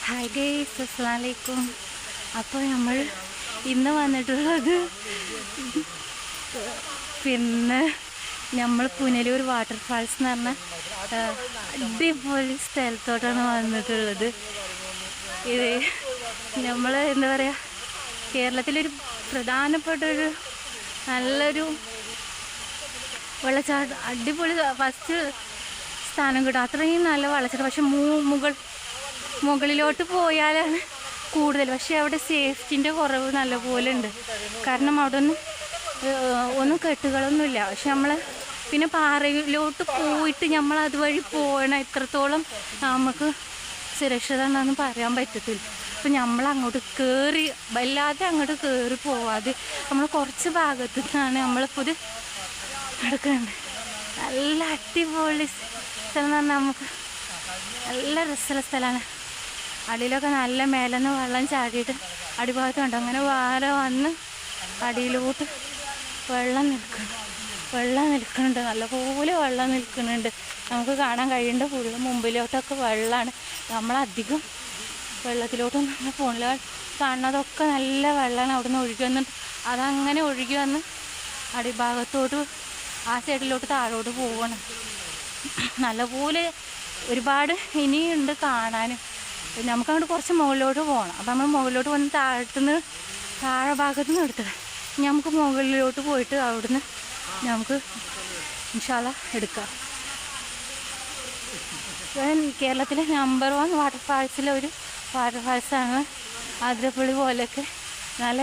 Hi guys, അസ്സലാമു അലൈക്കും. അപ്പോൾ നമ്മൾ ഇന്ന് വന്നിട്ടുള്ളത് പിന്നെ നമ്മൾ പുനലൂർ വാട്ടർഫാൾസ് എന്ന് പറഞ്ഞ അടിപൊളി സ്ഥലത്തോട്ടാണ് വന്നിട്ടുള്ളത്. ഇത് നമ്മൾ എന്താ പറയുക, കേരളത്തിലൊരു പ്രധാനപ്പെട്ടൊരു നല്ലൊരു വെള്ളച്ചാട്ടം, അടിപൊളി ഫസ്റ്റ് സ്ഥാനം കിട്ടും. അത്രയും നല്ല വെള്ളച്ചാട്ടം. പക്ഷെ മുകളിലോട്ട് പോയാലാണ് കൂടുതൽ. പക്ഷെ അവിടെ സേഫ്റ്റിൻ്റെ കുറവ് നല്ലപോലെ ഉണ്ട്. കാരണം അവിടെ ഒന്നും കെട്ടുകളൊന്നുമില്ല. പക്ഷെ നമ്മൾ പിന്നെ പാറയിലോട്ട് പോയിട്ട് നമ്മൾ അതുവഴി പോകണം. എത്രത്തോളം നമുക്ക് സുരക്ഷിതമാണെന്ന് പറയാൻ പറ്റത്തില്ല. അപ്പം നമ്മൾ അങ്ങോട്ട് കയറി, വല്ലാതെ അങ്ങോട്ട് കയറി പോവാതെ നമ്മൾ കുറച്ച് ഭാഗത്തു നിന്നാണ് നമ്മളിപ്പോൾ ഇത് എടുക്കുന്നത്. നല്ല അടിപൊളി സ്ഥലം എന്ന് പറഞ്ഞാൽ നമുക്ക് നല്ല രസമുള്ള സ്ഥലമാണ്. അടിയിലൊക്കെ നല്ല മേലെന്ന് വെള്ളം ചാടിയിട്ട് അടിഭാഗത്തുണ്ട്. അങ്ങനെ വാര വന്ന് അടിയിലോട്ട് വെള്ളം നിൽക്കുന്നുണ്ട്. നല്ലപോലെ വെള്ളം നിൽക്കുന്നുണ്ട്. നമുക്ക് കാണാൻ കഴിയേണ്ട ഫുള്ള് മുമ്പിലോട്ടൊക്കെ വെള്ളമാണ്. നമ്മളധികം വെള്ളത്തിലോട്ടൊന്നും നമ്മൾ ഫോണിൽ കാണുന്നതൊക്കെ നല്ല വെള്ളമാണ്. അവിടെ നിന്ന് ഒഴുകി വന്നിട്ട് അതങ്ങനെ ഒഴുകി വന്ന് അടിഭാഗത്തോട്ട് ആ സൈഡിലോട്ട് താഴോട്ട് പോവണം. നല്ലപോലെ ഒരുപാട് ഇനിയുണ്ട് കാണാനും. നമുക്കങ്ങോട്ട് കുറച്ച് മുകളിലോട്ട് പോകണം. അപ്പം നമ്മൾ മുകളിലോട്ട് വന്ന് താഴെ ഭാഗത്തു നിന്ന് എടുത്തത് നമുക്ക് മുകളിലോട്ട് പോയിട്ട് അവിടുന്ന് നമുക്ക് ഇൻഷാ അല്ലാ എടുക്കാം. കേരളത്തിലെ നമ്പർ 1 വാട്ടർഫാൾസിലെ ഒരു വാട്ടർഫാൾസാണ് ആതിരപ്പള്ളി പോലെയൊക്കെ.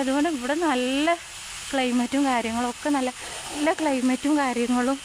അതുകൊണ്ട് ഇവിടെ നല്ല ക്ലൈമറ്റും കാര്യങ്ങളൊക്കെ നല്ല ക്ലൈമറ്റും കാര്യങ്ങളും